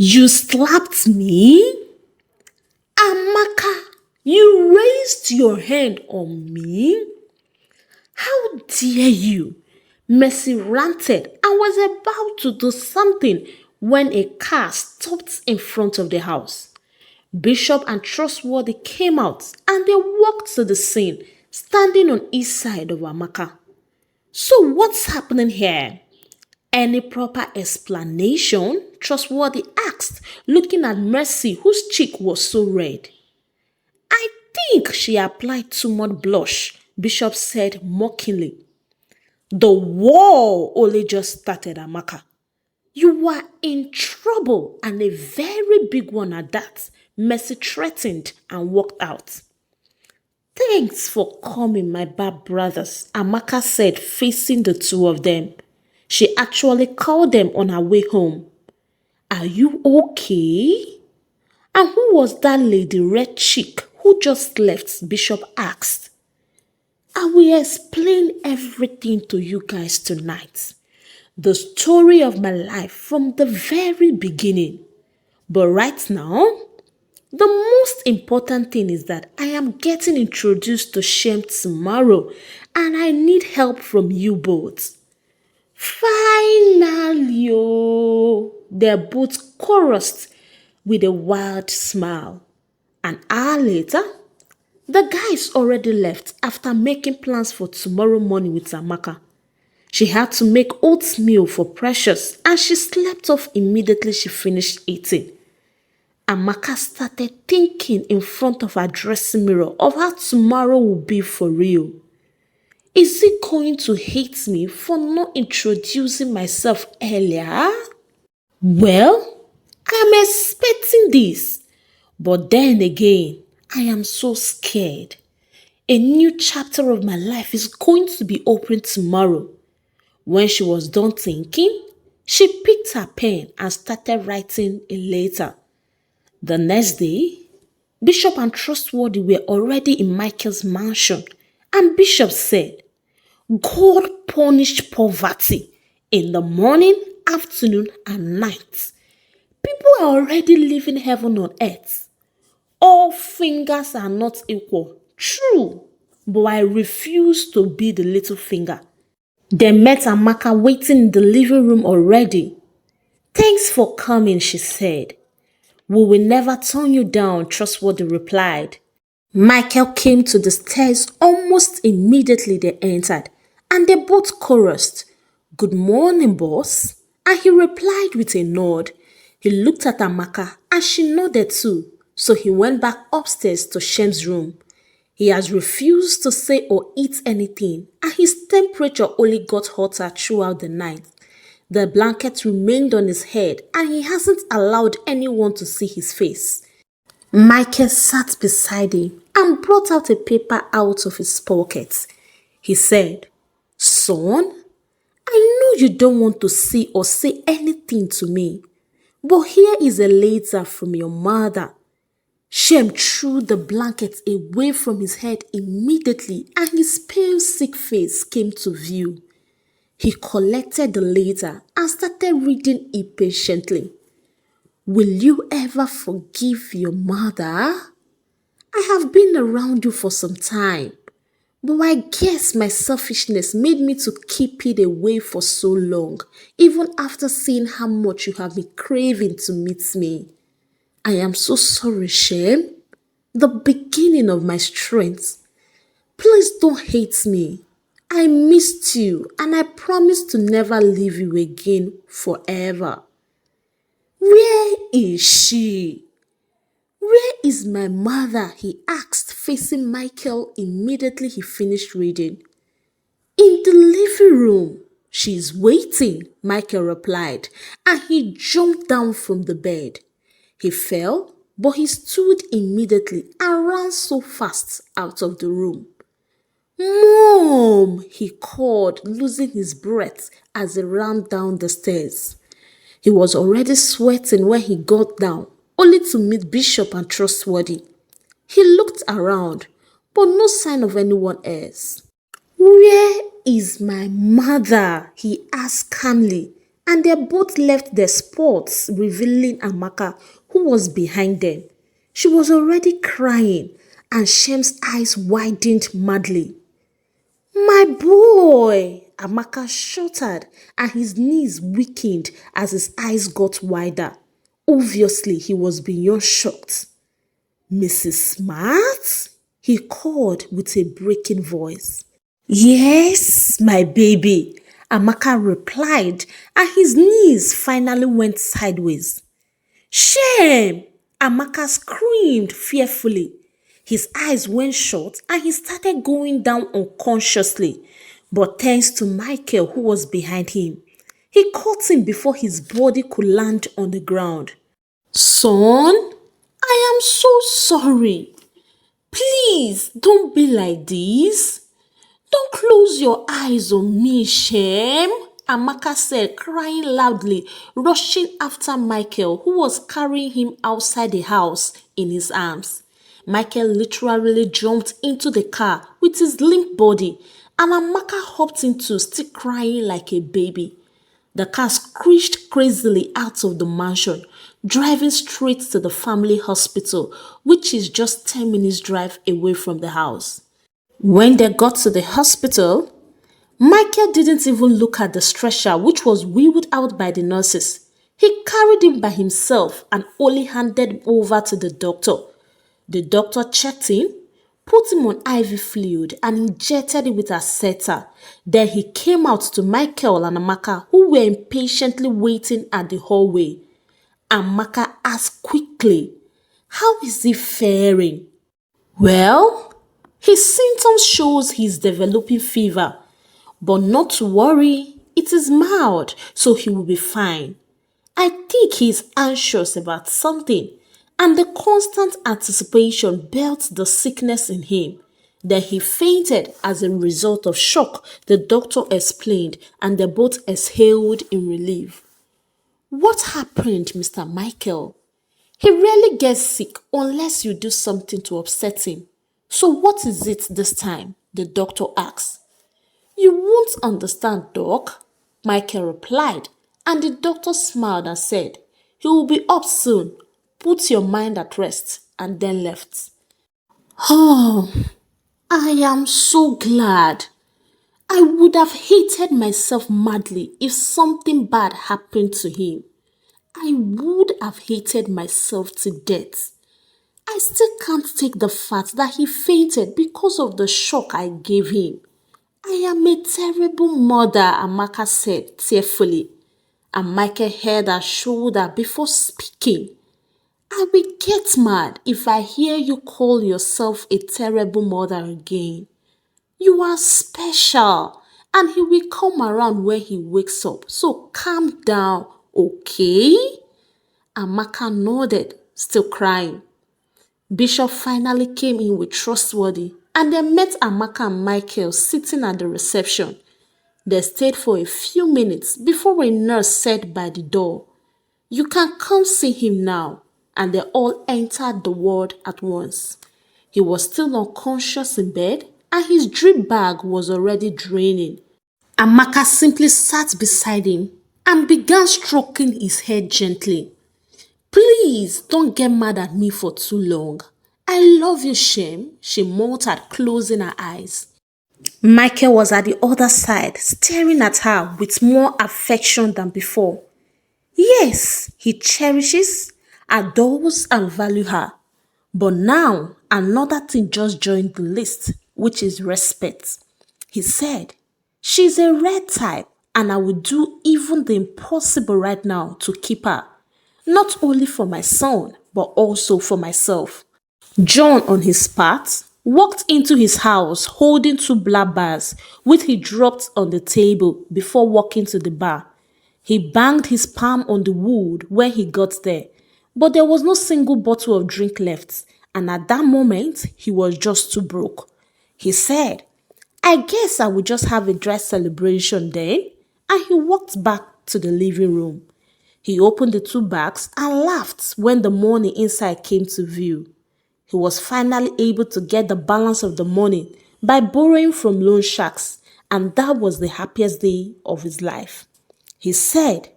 You slapped me? Amaka, you raised your hand on me? How dare you? Mercy ranted and was about to do something when a car stopped in front of the house. Bishop and Trustworthy came out and they walked to the scene, standing on each side of Amaka. So what's happening here? Any proper explanation? Trustworthy asked, looking at Mercy, whose cheek was so red. I think she applied too much blush, Bishop said mockingly. The war only just started, Amaka. You were in trouble, and a very big one at that, Mercy threatened and walked out. Thanks for coming, my bad brothers, Amaka said, facing the two of them. She actually called them on her way home. Are you okay? And who was that lady red cheek who just left? Bishop asked. I will explain everything to you guys tonight. The story of my life from the very beginning. But right now, the most important thing is that I am getting introduced to Shem tomorrow and I need help from you both. Finally, oh, they both chorused with a wild smile. An hour later, the guys already left after making plans for tomorrow morning with Amaka. She had to make oatmeal for Precious and she slept off immediately she finished eating. Amaka started thinking in front of her dressing mirror of how tomorrow will be for real. Is he going to hate me for not introducing myself earlier? Well, I am expecting this. But then again, I am so scared. A new chapter of my life is going to be opened tomorrow. When she was done thinking, she picked her pen and started writing a letter. The next day, Bishop and Trustworthy were already in Michael's mansion, and Bishop said, God punished poverty in the morning, afternoon, and night. People are already living heaven on earth. All fingers are not equal, true, but I refuse to be the little finger. They met Amaka waiting in the living room already. Thanks for coming, she said. We will never turn you down, Trustworthy replied. Michael came to the stairs almost immediately they entered, and they both chorused, Good morning, boss. And he replied with a nod. He looked at Amaka and she nodded too, so he went back upstairs to Shem's room. He has refused to say or eat anything, and his temperature only got hotter throughout the night. The blanket remained on his head, and he hasn't allowed anyone to see his face. Michael sat beside him and brought out a paper out of his pocket. He said, Son, I know you don't want to see or say anything to me, but here is a letter from your mother. Shem threw the blanket away from his head immediately and his pale, sick face came to view. He collected the letter and started reading it patiently. Will you ever forgive your mother? I have been around you for some time, but I guess my selfishness made me to keep it away for so long, even after seeing how much you have been craving to meet me. I am so sorry, Shem, the beginning of my strength. Please don't hate me. I missed you and I promise to never leave you again forever. Where is she? Where is my mother? He asked, facing Michael immediately he finished reading. In the living room. She is waiting, Michael replied, and he jumped down from the bed. He fell, but he stood immediately and ran so fast out of the room. Mom, he called, losing his breath as he ran down the stairs. He was already sweating when he got down, only to meet Bishop and Trustworthy. He looked around, but no sign of anyone else. Where is my mother? He asked calmly, and they both left their spots, revealing Amaka, who was behind them. She was already crying, and Shem's eyes widened madly. My boy! Amaka shuddered, and his knees weakened as his eyes got wider. Obviously, he was beyond shocked. Mrs. Smart? He called with a breaking voice. Yes, my baby, Amaka replied, and his knees finally went sideways. Shame! Amaka screamed fearfully. His eyes went shut and he started going down unconsciously. But thanks to Michael, who was behind him, he caught him before his body could land on the ground. Son, I am so sorry. Please don't be like this. Don't close your eyes on me, Shem, Amaka said, crying loudly, rushing after Michael, who was carrying him outside the house in his arms. Michael literally jumped into the car with his limp body, and Amaka hopped into, still crying like a baby. The car screeched crazily out of the mansion, driving straight to the family hospital, which is just 10 minutes drive away from the house. When they got to the hospital, Michael didn't even look at the stretcher which was wheeled out by the nurses. He carried him by himself and only handed him over to the doctor. The doctor checked him, put him on IV fluid and injected him with aceta. Then he came out to Michael and Amaka, who were impatiently waiting at the hallway. Amaka asked quickly, "How is he faring?" "Well, his symptoms shows he's developing fever, but not to worry, it is mild, so he will be fine. I think he's anxious about something, and the constant anticipation built the sickness in him. Then he fainted as a result of shock," the doctor explained, and they both exhaled in relief. "What happened, Mr. Michael?" "He rarely gets sick unless you do something to upset him. So what is it this time?" the doctor asked. "You won't understand, Doc," Michael replied, and the doctor smiled and said, "He will be up soon. Put your mind at rest," and then left. Oh, I am so glad. I would have hated myself madly if something bad happened to him. I would have hated myself to death. I still can't take the fact that he fainted because of the shock I gave him. I am a terrible mother, Amaka said tearfully, and Michael held her shoulder before speaking. "I will get mad if I hear you call yourself a terrible mother again. You are special, and he will come around when he wakes up, so calm down, okay?" Amaka nodded, still crying. Bishop finally came in with Trustworthy, and they met Amaka and Michael sitting at the reception. They stayed for a few minutes before a nurse said by the door, "You can come see him now," and they all entered the ward at once. He was still unconscious in bed, and his drip bag was already draining. Amaka simply sat beside him and began stroking his head gently. "Please don't get mad at me for too long. I love you, Shem," she muttered, closing her eyes. Michael was at the other side, staring at her with more affection than before. Yes, he cherishes, adores, and values her. But now, another thing just joined the list, which is respect. He said, "She's a rare type, and I will do even the impossible right now to keep her. Not only for my son, but also for myself." John, on his part, walked into his house holding two black bars, which he dropped on the table before walking to the bar. He banged his palm on the wood when he got there, but there was no single bottle of drink left, and at that moment, he was just too broke. He said, "I guess I will just have a dry celebration then," and he walked back to the living room. He opened the two bags and laughed when the money inside came to view. He was finally able to get the balance of the money by borrowing from loan sharks, and that was the happiest day of his life. He said,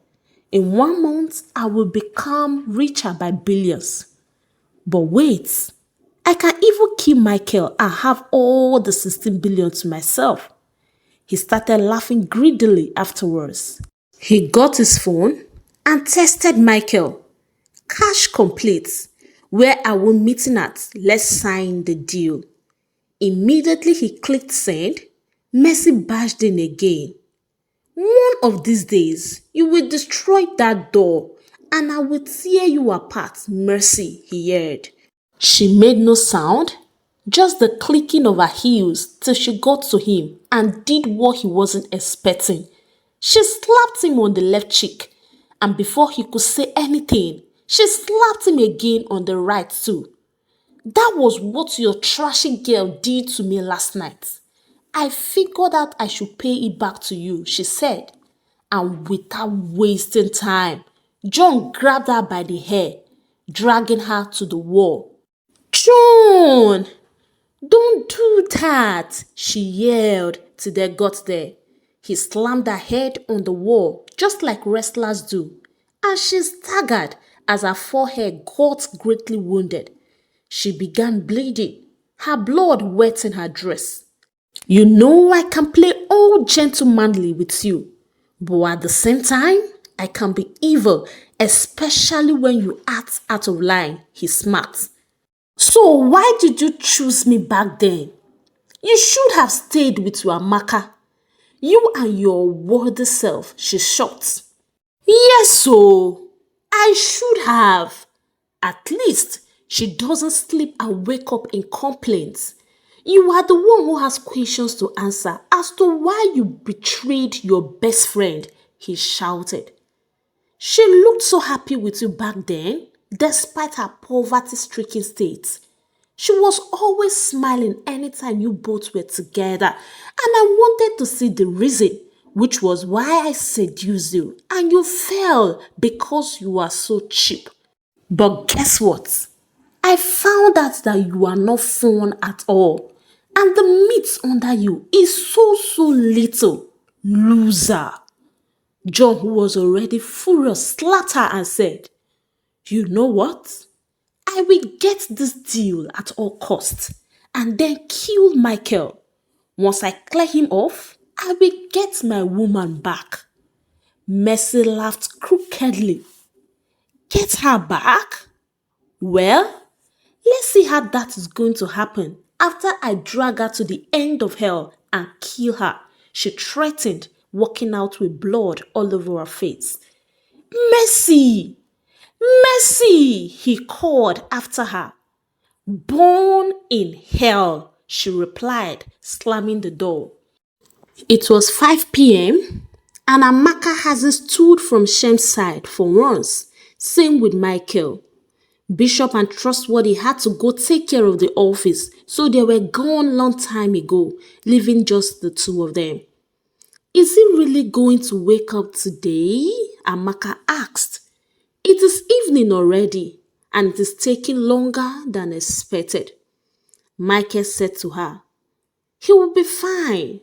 In 1 month, I will become richer by billions. But wait, I can even kill Michael and have all the 16 billion to myself. He started laughing greedily afterwards. He got his phone and texted Michael, "Cash complete. Where are we meeting at? Let's sign the deal." Immediately he clicked send. Mercy barged in again. "One of these days, you will destroy that door and I will tear you apart, Mercy," he heard. She made no sound, just the clicking of her heels till she got to him and did what he wasn't expecting. She slapped him on the left cheek, and before he could say anything, she slapped him again on the right too. "That was what your trashy girl did to me last night. I figured out I should pay it back to you," she said. And without wasting time, John grabbed her by the hair, dragging her to the wall. "John, don't do that," she yelled till they got there. He slammed her head on the wall just like wrestlers do, and she staggered as her forehead got greatly wounded. She began bleeding, her blood wetting her dress. "You know I can play all gentlemanly with you, but at the same time, I can be evil, especially when you act out of line," he smacked. "So why did you choose me back then? You should have stayed with your Amaka. You and your worthy self," she shot. "Yes, so I should have. At least she doesn't sleep and wake up in complaints. You are the one who has questions to answer as to why you betrayed your best friend," he shouted. "She looked so happy with you back then, despite her poverty-stricken state. She was always smiling anytime you both were together, and I wanted to see the reason, which was why I seduced you, and you fell because you are so cheap. But guess what? I found out that you are not fun at all, and the meat under you is so little. Loser." John, who was already furious, slapped her and said, "You know what? I will get this deal at all costs and then kill Michael. Once I clear him off, I will get my woman back." Mercy laughed crookedly. "Get her back? Well, let's see how that is going to happen after I drag her to the end of hell and kill her," she threatened, walking out with blood all over her face. "Mercy! Mercy!" he called after her. "Born in hell," she replied, slamming the door. It was 5 p.m. and Amaka hasn't stood from Shem's side for once. Same with Michael. Bishop and Trustworthy had to go take care of the office, so they were gone long time ago, leaving just the two of them. "Is he really going to wake up today?" Amaka asked. "It is evening already, and it is taking longer than expected." Michael said to her, "He will be fine.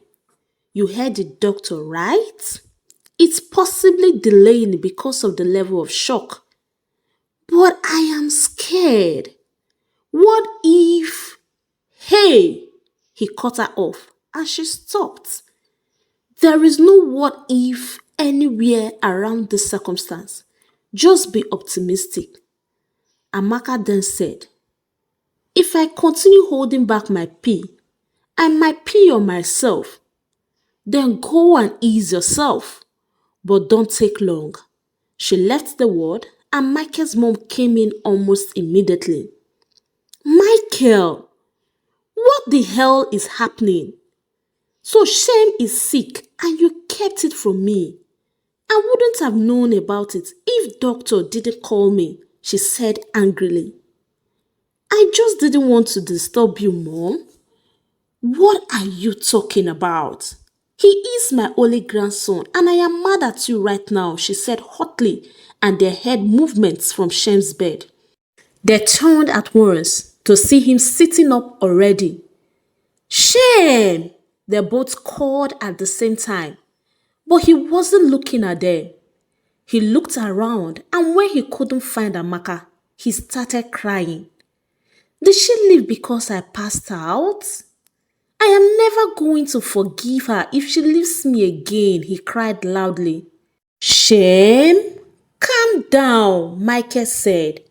You heard the doctor, right? It's possibly delaying because of the level of shock. But I am scared. What if..." "Hey!" He cut her off and she stopped. There is no what if anywhere around this circumstance. Just be optimistic. Amaka then said, "If I continue holding back my pee, I might pee on myself. Then go and ease yourself. But don't take long." She left the ward and Michael's mom came in almost immediately. "Michael, what the hell is happening? So Shem is sick and you kept it from me. I wouldn't have known about it if doctor didn't call me," she said angrily. "I just didn't want to disturb you, Mom." "What are you talking about? He is my only grandson and I am mad at you right now," she said hotly, and they heard movements from Shem's bed. They turned at once to see him sitting up already. "Shem!" They both called at the same time, but he wasn't looking at them. He looked around, and when he couldn't find Amaka, he started crying. Did she leave because I passed out? I am never going to forgive her if she leaves me again, he cried loudly. Shem, calm down, Michael said.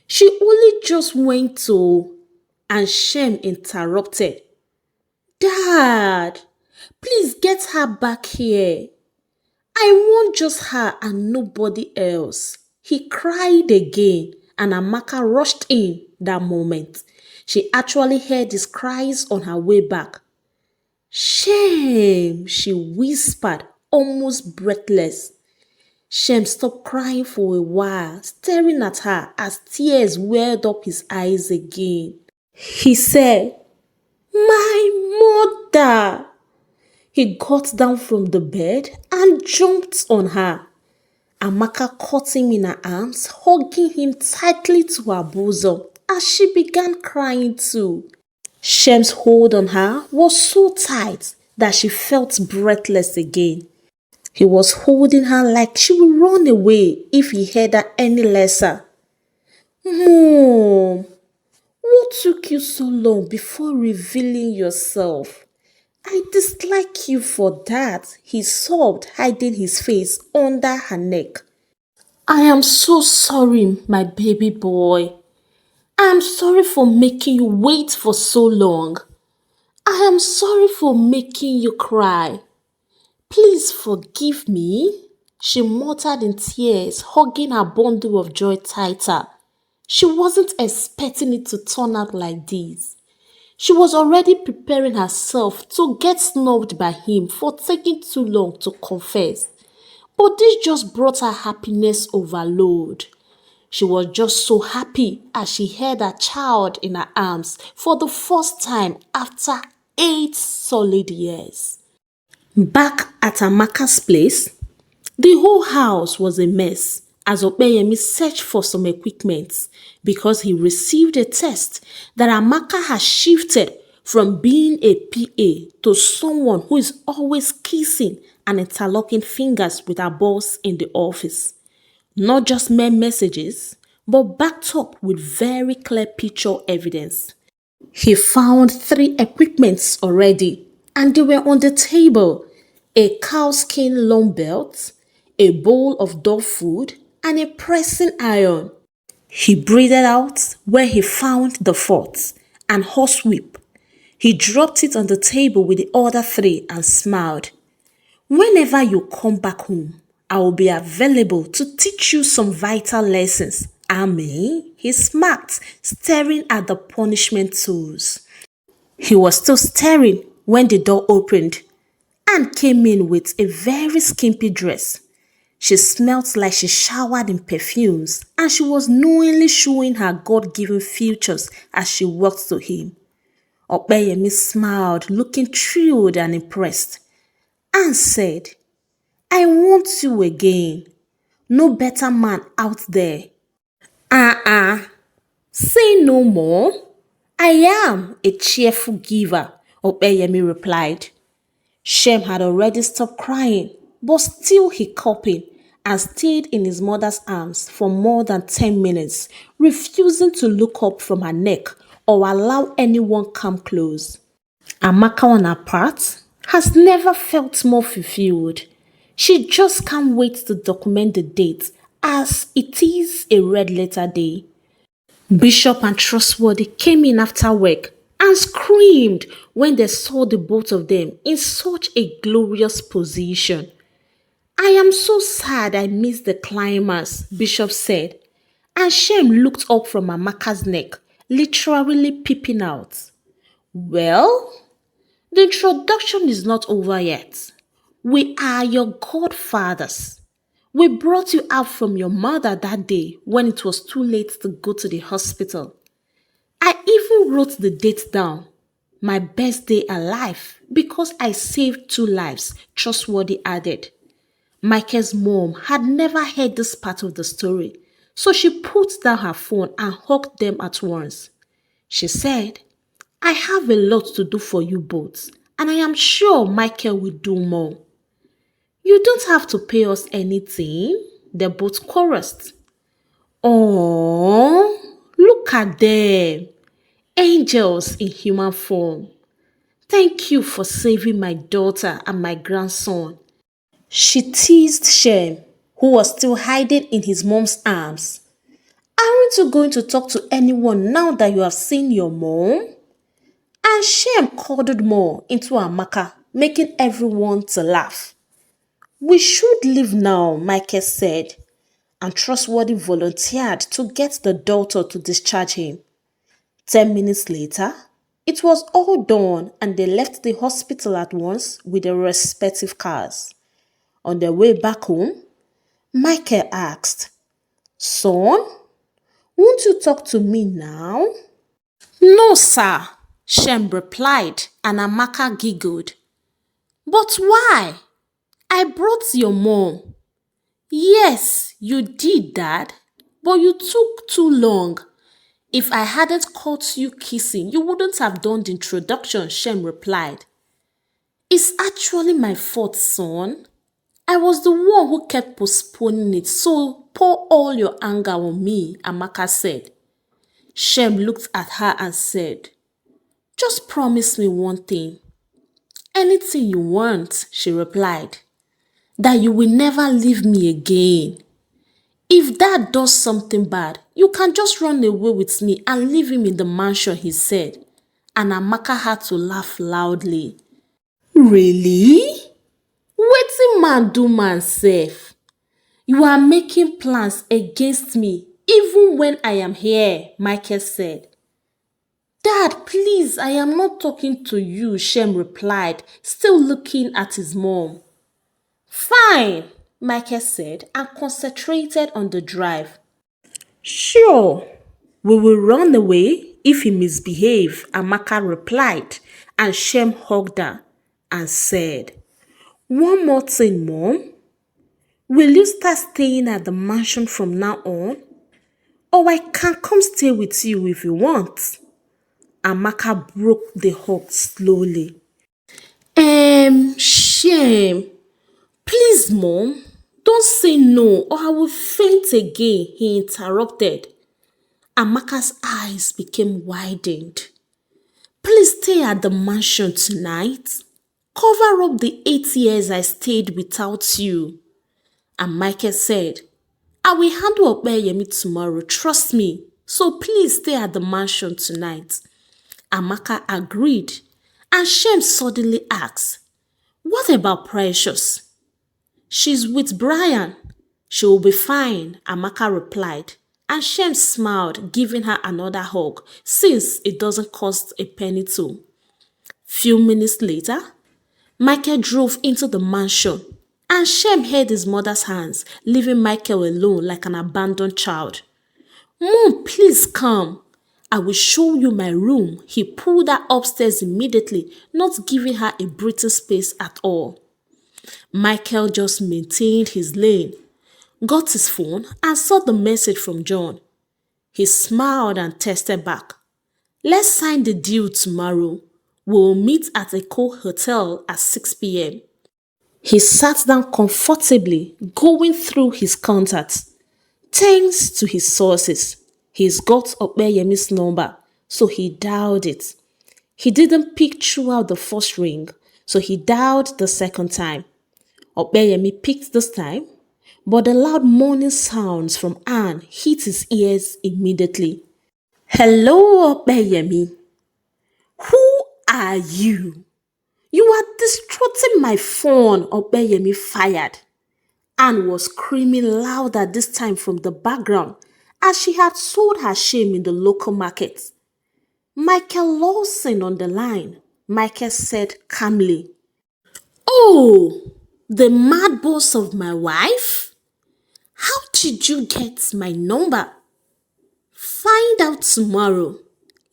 She only just went to... And Shem interrupted. Dad, please get her back here. I want just her and nobody else. He cried again, and Amaka rushed in that moment. She actually heard his cries on her way back. Shem, she whispered, almost breathless. Shem stopped crying for a while, staring at her as tears welled up his eyes again. He said, My mother! He got down from the bed and jumped on her. Amaka caught him in her arms, hugging him tightly to her bosom as she began crying too. Shem's hold on her was so tight that she felt breathless again. He was holding her like she would run away if he heard her any lesser. Mom, what took you so long before revealing yourself? I dislike you for that, he sobbed, hiding his face under her neck. I am so sorry, my baby boy. I am sorry for making you wait for so long. I am sorry for making you cry. Please forgive me, she muttered in tears, hugging her bundle of joy tighter. She wasn't expecting it to turn out like this. She was already preparing herself to get snubbed by him for taking too long to confess. But this just brought her happiness overload. She was just so happy as she held her child in her arms for the first time after 8 solid years. Back at Amaka's place, the whole house was a mess as Opeyemi searched for some equipment because he received a text that Amaka has shifted from being a PA to someone who is always kissing and interlocking fingers with her boss in the office. Not just mere messages, but backed up with very clear picture evidence. He found 3 equipments already, and they were on the table: a cowskin long belt, a bowl of dog food, and a pressing iron. He breathed out where he found the 4th, an horsewhip. He dropped it on the table with the other 3 and smiled. Whenever you come back home, I will be available to teach you some vital lessons. Ami, he smirked, staring at the punishment tools. He was still staring when the door opened. Anne came in with a very skimpy dress. She smelt like she showered in perfumes, and she was knowingly showing her God-given features as she walked to him. Opeyemi smiled, looking thrilled and impressed. Anne said, I want you again. No better man out there. Say no more. I am a cheerful giver, Opeyemi replied. Shem had already stopped crying, but still hiccuping, and stayed in his mother's arms for more than 10 minutes, refusing to look up from her neck or allow anyone come close. Amaka, on her part, has never felt more fulfilled. She just can't wait to document the date, as it is a red letter day. Bishop and Trustworthy came in after work and screamed when they saw the both of them in such a glorious position. I am so sad I missed the climax, Bishop said, and Shem looked up from Amaka's neck, literally peeping out. Well, the introduction is not over yet. We are your godfathers. We brought you out from your mother that day when it was too late to go to the hospital. I even wrote the date down, my best day alive, because I saved 2 lives, Trustworthy added. Michael's mom had never heard this part of the story, so she put down her phone and hugged them at once. She said, I have a lot to do for you both, and I am sure Michael will do more. You don't have to pay us anything, They both chorused. Oh, look at them. Angels in human form. Thank you for saving my daughter and my grandson. She teased Shem, who was still hiding in his mom's arms. Aren't you going to talk to anyone now that you have seen your mom? And Shem cuddled more into Amaka, making everyone to laugh. We should leave now, Michael said, and Trustworthy volunteered to get the doctor to discharge him. 10 minutes later, it was all done and they left the hospital at once with their respective cars. On their way back home, Michael asked, Son, won't you talk to me now? No, sir, Shem replied, and Amaka giggled. But why? I brought your mom. Yes, you did, Dad, but you took too long. If I hadn't caught you kissing, you wouldn't have done the introduction, Shem replied. It's actually my fault, son. I was the one who kept postponing it, so pour all your anger on me, Amaka said. Shem looked at her and said, Just promise me one thing. Anything you want, she replied. That you will never leave me again. If Dad does something bad, you can just run away with me and leave him in the mansion, he said. And Amaka had to laugh loudly. Really? Wetin man do man sef? You are making plans against me even when I am here, Michael said. Dad, please, I am not talking to you, Shem replied, still looking at his mom. Fine, Michael said and concentrated on the drive. Sure, we will run away if he misbehaves, Amaka replied, and Shem hugged her and said, One more thing, Mom. Will you start staying at the mansion from now on? Or I can come stay with you if you want. Amaka broke the hug slowly. Shem. Please, Mom, don't say no or I will faint again, he interrupted. Amaka's eyes became widened. Please stay at the mansion tonight. Cover up the 8 years I stayed without you. And Michael said, I will handle Opeyemi tomorrow, trust me. So please stay at the mansion tonight. Amaka agreed, and Shem suddenly asked, What about Precious? She's with Brian. She will be fine, Amaka replied, and Shem smiled, giving her another hug, since it doesn't cost a penny to. Few minutes later, Michael drove into the mansion, and Shem held his mother's hands, leaving Michael alone like an abandoned child. Mom, please come. I will show you my room. He pulled her upstairs immediately, not giving her a breathing space at all. Michael just maintained his lane, got his phone and saw the message from John. He smiled and texted back. Let's sign the deal tomorrow. We'll meet at a hotel at 6 p.m. He sat down comfortably, going through his contacts. Thanks to his sources, he's got Opeyemi's number, so he dialed it. He didn't pick throughout the first ring, so he dialed the second time. Opeyemi picked this time, but the loud moaning sounds from Anne hit his ears immediately. Hello, Opeyemi. Who are you? You are destructing my phone, Opeyemi fired. Anne was screaming louder this time from the background as she had sold her shame in the local market. Michael Lawson on the line, Michael said calmly. Oh, the mad boss of my wife? How did you get my number? Find out tomorrow.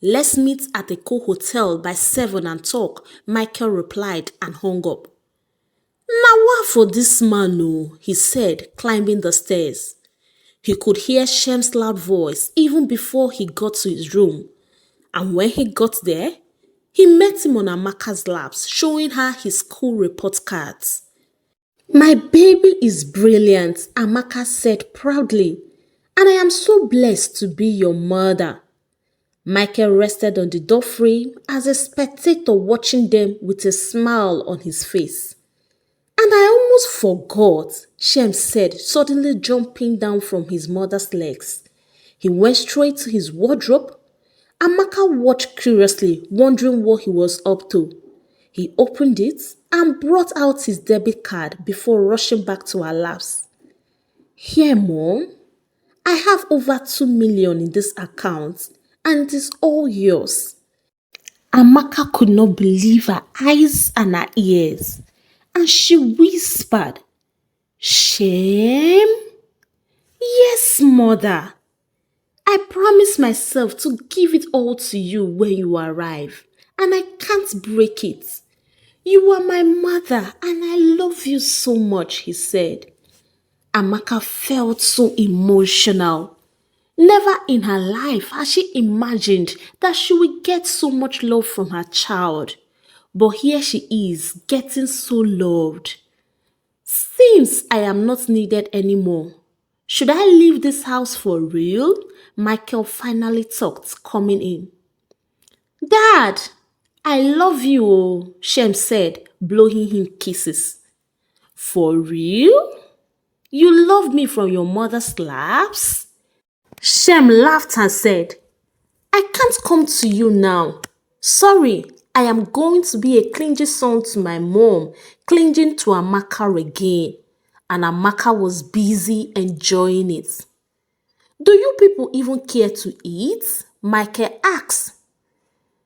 Let's meet at the hotel by 7 and talk, Michael replied and hung up. Now what for this man, oh, he said, climbing the stairs. He could hear Shem's loud voice even before he got to his room. And when he got there, he met him on Amaka's laps, showing her his school report cards. My baby is brilliant, Amaka said proudly, and I am so blessed to be your mother. Michael rested on the doorframe as a spectator watching them with a smile on his face. And I almost forgot, Shem said, suddenly jumping down from his mother's legs. He went straight to his wardrobe. Amaka watched curiously, wondering what he was up to. He opened it and brought out his debit card before rushing back to her laps. Here, Mom, I have over 2 million in this account and it is all yours. Amaka could not believe her eyes and her ears, and she whispered, Shem? Yes, mother. I promised myself to give it all to you when you arrive, and I can't break it. You are my mother, and I love you so much, he said. Amaka felt so emotional. Never in her life had she imagined that she would get so much love from her child. But here she is, getting so loved. Seems I am not needed anymore. Should I leave this house for real? Michael finally talked, coming in. Dad, I love you, oh, Shem said, blowing him kisses. For real? You love me from your mother's laps? Shem laughed and said, I can't come to you now. Sorry, I am going to be a clingy son to my mom, clinging to Amaka again. And Amaka was busy enjoying it. Do you people even care to eat? Michael asked.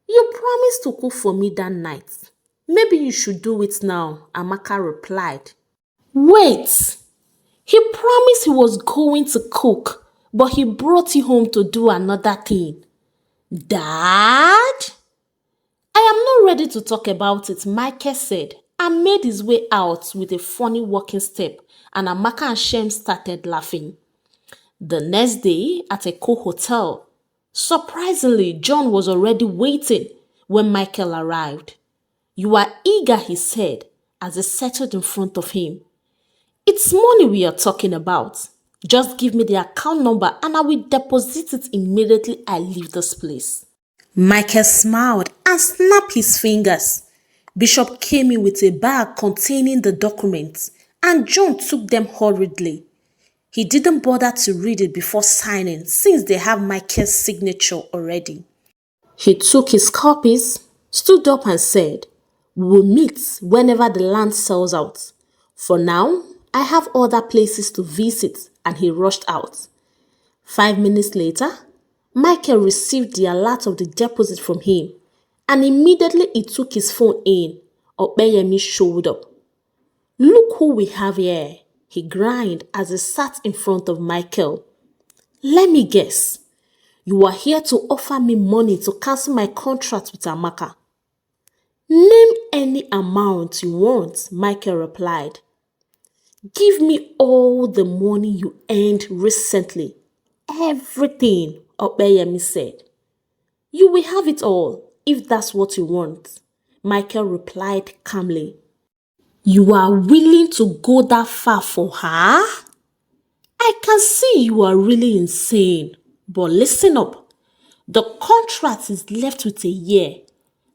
You promised to cook for me that night. Maybe you should do it now, Amaka replied. Wait! He promised he was going to cook, but he brought you home to do another thing. Dad? I am not ready to talk about it, Michael said, and made his way out with a funny walking step, and Amaka and Shem started laughing. The next day, at a hotel, surprisingly, John was already waiting when Michael arrived. You are eager, he said, as he settled in front of him. It's money we are talking about. Just give me the account number and I will deposit it immediately I leave this place. Michael smiled and snapped his fingers. Bishop came in with a bag containing the documents and John took them hurriedly. He didn't bother to read it before signing since they have Michael's signature already. He took his copies, stood up and said, We will meet whenever the land sells out. For now, I have other places to visit, and he rushed out. 5 minutes later, Michael received the alert of the deposit from him, and immediately he took his phone in. Opeyemi showed up. Look who we have here, he grinned as he sat in front of Michael. Let me guess, you are here to offer me money to cancel my contract with Amaka. Name any amount you want, Michael replied. Give me all the money you earned recently. Everything, Opeyemi said. You will have it all, if that's what you want, Michael replied calmly. You are willing to go that far for her? I can see you are really insane, but listen up. The contract is left with a year.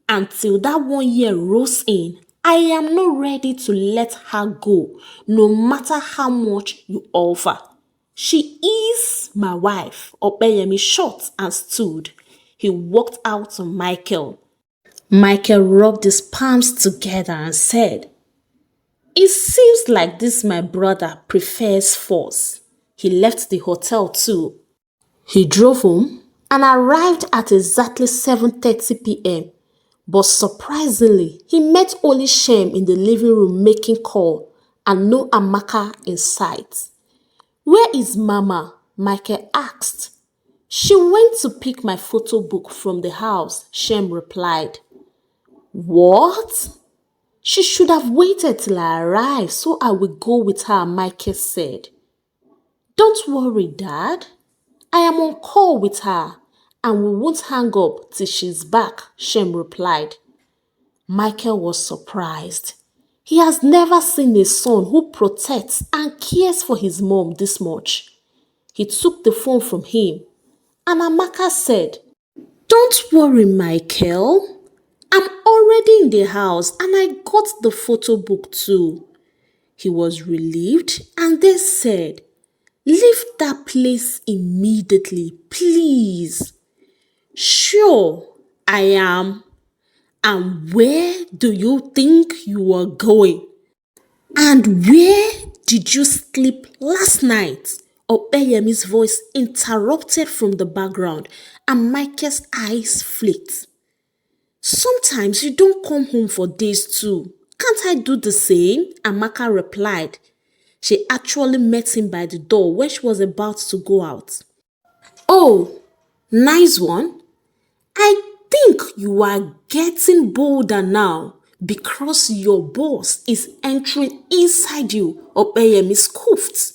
Until that 1 year rolls in, I am not ready to let her go, no matter how much you offer. She is my wife. Opeyemi shot and stood. He walked out to Michael. Michael rubbed his palms together and said, It seems like this my brother prefers force. He left the hotel too. He drove home and arrived at exactly 7:30 p.m. But surprisingly, he met only Shem in the living room making call and no Amaka in sight. Where is Mama? Michael asked. She went to pick my photo book from the house, Shem replied. What? She should have waited till I arrived so I would go with her, Michael said. Don't worry, Dad. I am on call with her and we won't hang up till she's back, Shem replied. Michael was surprised. He has never seen a son who protects and cares for his mom this much. He took the phone from him and Amaka said, "Don't worry, Michael. I'm already in the house and I got the photo book too." He was relieved and they said, "Leave that place immediately, please." "Sure, I am. And where do you think you are going? And where did you sleep last night?" Opeyemi's voice interrupted from the background and Michael's eyes flicked. "Sometimes you don't come home for days too. Can't I do the same?" Amaka replied. She actually met him by the door when she was about to go out. "Oh, nice one. I think you are getting bolder now because your boss is entering inside you," Opeyemi scoffed.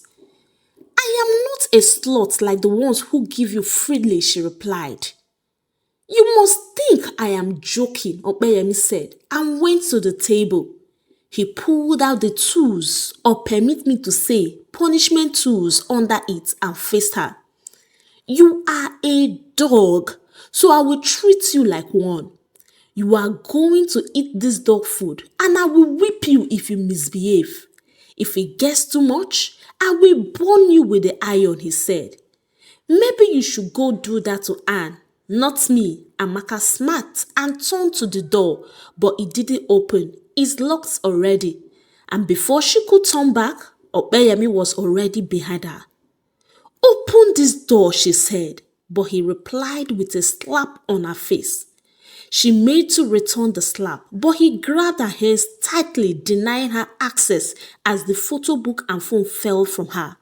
"I am not a slut like the ones who give you freely," she replied. "You must think I am joking," Opeyemi said and went to the table. He pulled out the tools, or permit me to say, punishment tools under it and faced her. "You are a dog, so I will treat you like one. You are going to eat this dog food and I will whip you if you misbehave. If it gets too much, I will burn you with the iron," he said. "Maybe you should go do that to Anne, not me." Amaka smirked and turned to the door, but it didn't open. It's locked already. And before she could turn back, Opeyemi was already behind her. "Open this door," she said, but he replied with a slap on her face. She made to return the slap, but he grabbed her hands tightly, denying her access as the photo book and phone fell from her.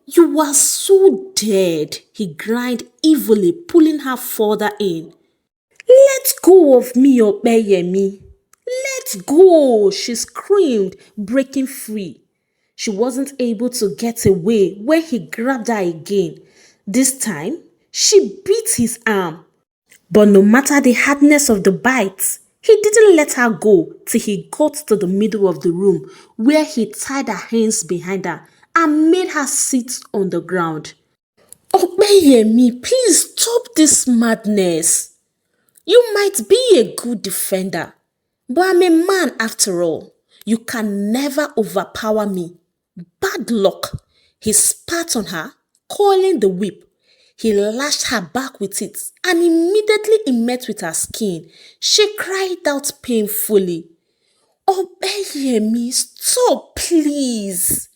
"You are so dead," he grinned evilly, pulling her further in. "Let go of me, Opeyemi. Let go," she screamed, breaking free. She wasn't able to get away when he grabbed her again. This time, she bit his arm. But no matter the hardness of the bite, he didn't let her go till he got to the middle of the room where he tied her hands behind her and made her sit on the ground. "Opeyemi, please stop this madness. You might be a good defender, but I'm a man after all. You can never overpower me. Bad luck." He spat on her, coiling the whip. He lashed her back with it, and immediately it met with her skin. She cried out painfully. "Opeyemi, stop, please."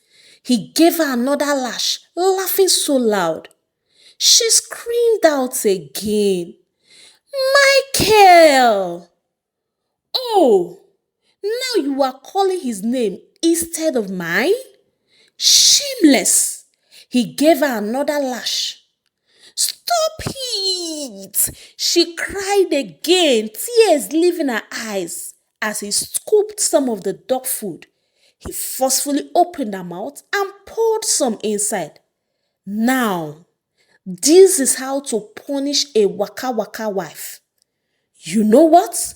He gave her another lash, laughing so loud. She screamed out again. "Michael! Oh, now you are calling his name instead of mine? Shameless!" He gave her another lash. "Stop it!" She cried again, tears leaving her eyes. As he scooped some of the dog food, he forcefully opened her mouth and poured some inside. "Now, this is how to punish a waka waka wife. You know what?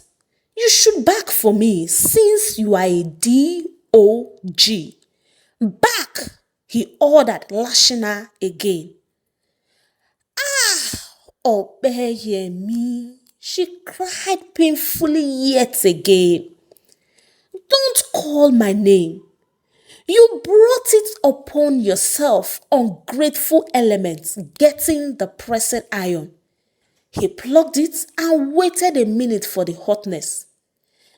You should back for me since you are a DOG. Back!" he ordered, lashing her again. "Opeyemi," she cried painfully yet again. "Don't call my name. You brought it upon yourself, ungrateful elements, getting the pressing iron." He plugged it and waited a minute for the hotness.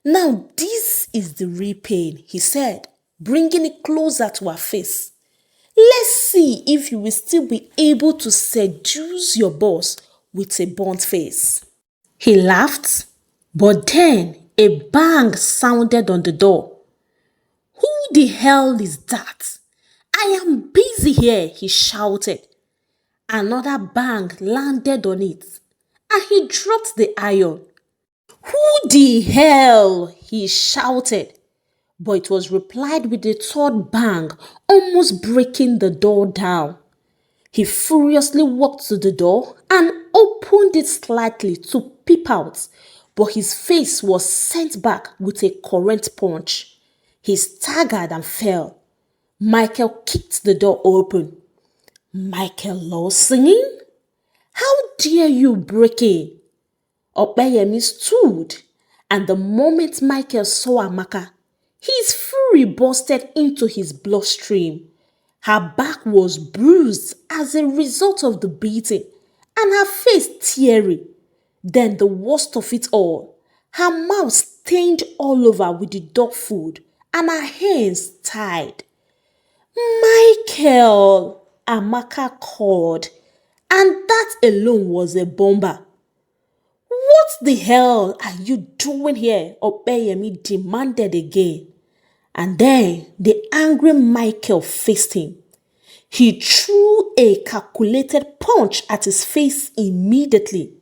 "Now this is the real pain," he said, bringing it closer to her face. "Let's see if you will still be able to seduce your boss with a burnt face." He laughed, but then a bang sounded on the door. "Who the hell is that? I am busy here," he shouted. Another bang landed on it, and he dropped the iron. "Who the hell?" he shouted, but it was replied with a third bang, almost breaking the door down. He furiously walked to the door and opened it slightly to peep out, but his face was sent back with a current punch. He staggered and fell. Michael kicked the door open. Michael Law singing? How dare you break in? Opeyemi stood, and the moment Michael saw Amaka, his fury bursted into his bloodstream. Her back was bruised as a result of the beating, and her face teary. Then the worst of it all, her mouth stained all over with the dog food, and her hands tied. Michael, Amaka called, and that alone was a bomber. What the hell are you doing here? Opeyemi demanded again. And then the angry Michael faced him. He threw a calculated punch at his face immediately.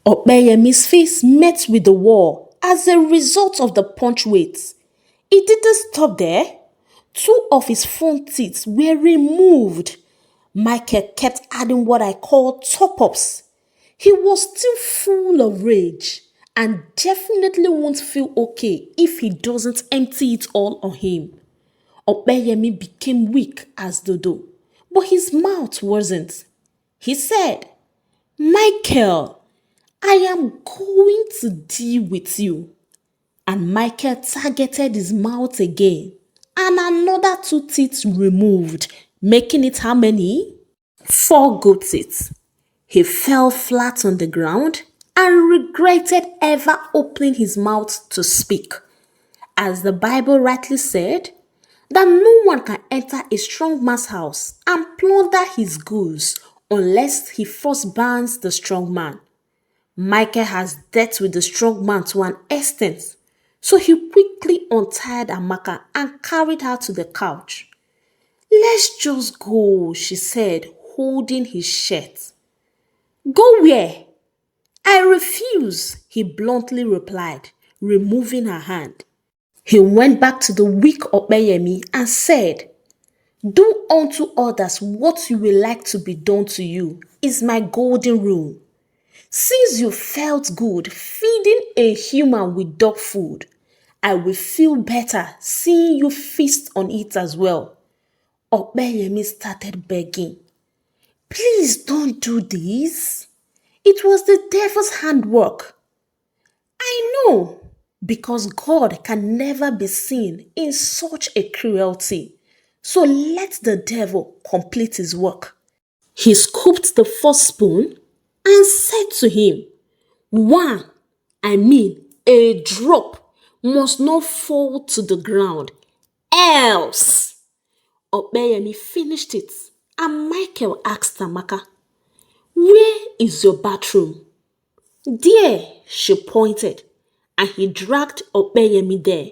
Opeyemi's face met with the wall as a result of the punch weight. It didn't stop there. Two of his front teeth were removed. Michael kept adding what I call top-ups. He was still full of rage and definitely won't feel okay if he doesn't empty it all on him. Opeyemi became weak as Dodo, but his mouth wasn't. He said, Michael, I am going to deal with you. And Michael targeted his mouth again, and another two teeth removed, making it how many? 4 good teeth. He fell flat on the ground and regretted ever opening his mouth to speak. As the Bible rightly said, that no one can enter a strong man's house and plunder his goods unless he first bans the strong man. Michael has dealt with the strong man to an extent, so he quickly untied Amaka and carried her to the couch. Let's just go, she said, holding his shirt. Go where? I refuse, he bluntly replied, removing her hand. He went back to the weak Opeyemi and said, Do unto others what you will like to be done to you is my golden rule. Since you felt good feeding a human with dog food, I will feel better seeing you feast on it as well. Opeyemi started begging. Please don't do this. It was the devil's handwork. I know, because God can never be seen in such a cruelty. So let the devil complete his work. He scooped the first spoon and said to him, a drop must not fall to the ground, else. Opeyemi finished it, and Michael asked Amaka, Where is your bathroom? There, she pointed, and he dragged Opeyemi there.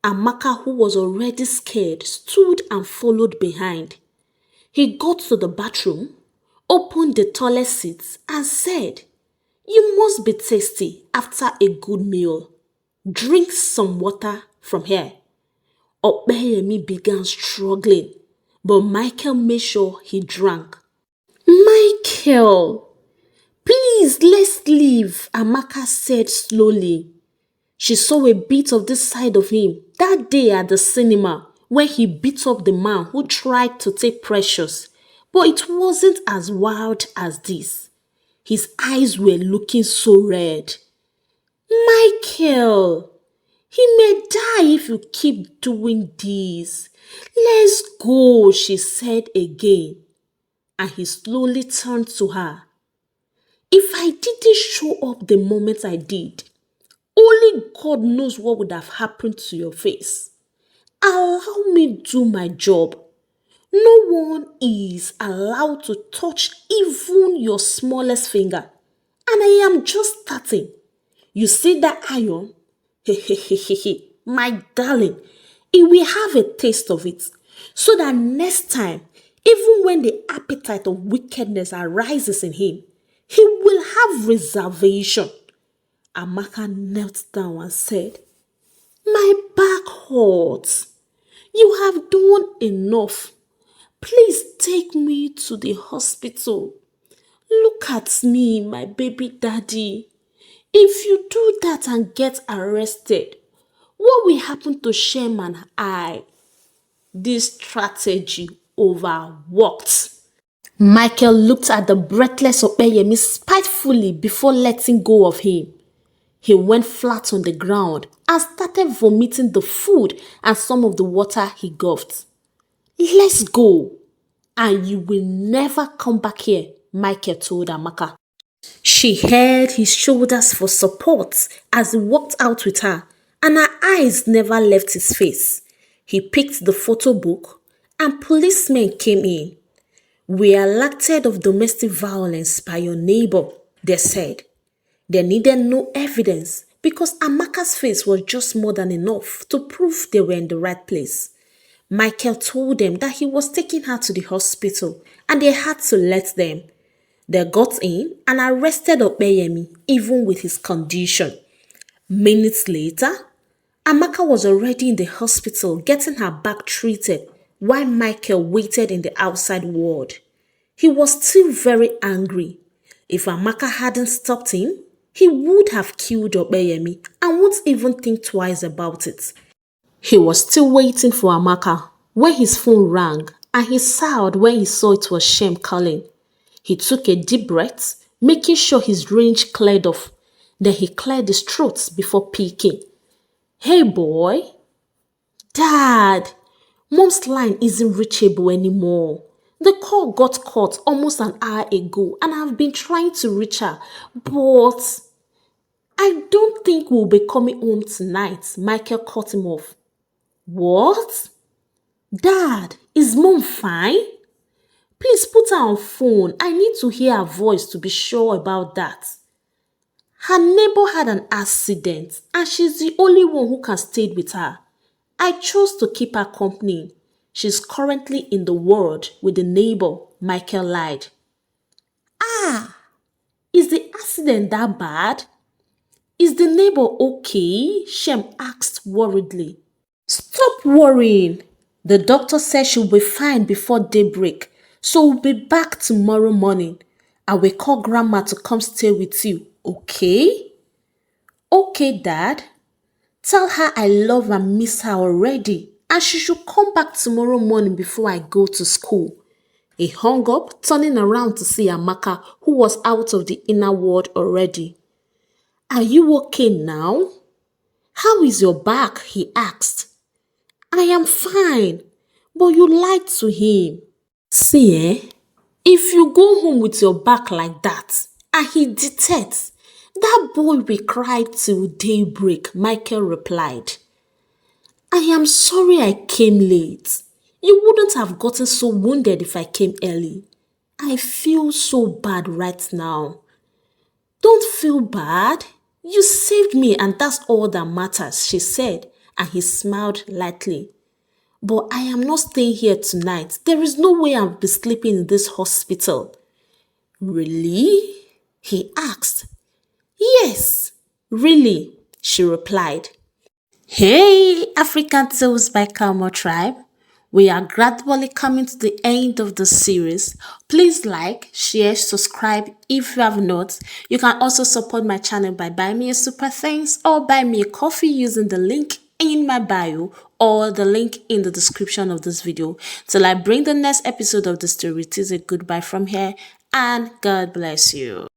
Amaka, who was already scared, stood and followed behind. He got to the bathroom, opened the toilet seat, and said, You must be thirsty after a good meal. Drink some water from here. Opeyemi began struggling, but Michael made sure he drank. Michael, please, let's leave, Amaka said slowly. She saw a bit of this side of him that day at the cinema when he beat up the man who tried to take Precious, but it wasn't as wild as this. His eyes were looking so red. Michael, he may die if you keep doing this. Let's go, she said again. And he slowly turned to her. If I didn't show up the moment I did, only God knows what would have happened to your face. Allow me do my job. No one is allowed to touch even your smallest finger. And I am just starting. You see that iron? My darling, he will have a taste of it. So that next time, even when the appetite of wickedness arises in him, he will have reservation. Amaka knelt down and said, My back hurts. You have done enough. Please take me to the hospital. Look at me, my baby daddy. If you do that and get arrested, What will happen to Shem and I? This strategy overworked. Michael looked at the breathless Opeyemi spitefully before letting go of him. He went flat on the ground and started vomiting the food and some of the water he gulped. Let's go, and you will never come back here, Michael told Amaka. She held his shoulders for support as he walked out with her, and her eyes never left his face. He picked the photo book, and policemen came in. We are alerted of domestic violence by your neighbor, they said. They needed no evidence because Amaka's face was just more than enough to prove they were in the right place. Michael told them that he was taking her to the hospital and they had to let them. They got in and arrested Opeyemi even with his condition. Minutes later, Amaka was already in the hospital getting her back treated while Michael waited in the outside ward. He was still very angry. If Amaka hadn't stopped him, he would have killed Opeyemi and wouldn't even think twice about it. He was still waiting for Amaka when his phone rang and he sighed when he saw it was Shem calling. He took a deep breath, making sure his range cleared off. Then he cleared his throat before peeking. Hey boy. Dad, Mom's line isn't reachable anymore. The call got cut almost an hour ago and I've been trying to reach her, but I don't think we'll be coming home tonight. Michael cut him off. What? Dad, is Mom fine? Please put her on phone. I need to hear her voice to be sure about that. Her neighbor had an accident and she's the only one who can stay with her. I chose to keep her company. She's currently in the ward with the neighbor, Michael lied. Ah, is the accident that bad? Is the neighbor okay? Shem asked worriedly. Stop worrying. The doctor said she'll be fine before daybreak, so we'll be back tomorrow morning. I will call Grandma to come stay with you, okay? Okay, Dad. Tell her I love and miss her already and she should come back tomorrow morning before I go to school. He hung up, turning around to see Amaka, who was out of the inner ward already. Are you okay now? How is your back? He asked. I am fine, but you lied to him. See, if you go home with your back like that and he detects, that boy will cry till daybreak, Michael replied. I am sorry I came late. You wouldn't have gotten so wounded if I came early. I feel so bad right now. Don't feel bad. You saved me and that's all that matters, she said, and he smiled lightly. But I am not staying here tonight. There is no way I'll be sleeping in this hospital. Really? He asked. Yes, really, she replied. Hey, African Tales by Kalmo Tribe. We are gradually coming to the end of the series. Please like, share, subscribe if you have not. You can also support my channel by buying me a super thanks or buy me a coffee using the link in my bio or the link in the description of this video. Till I bring the next episode of the story, it is a goodbye from here and God bless you.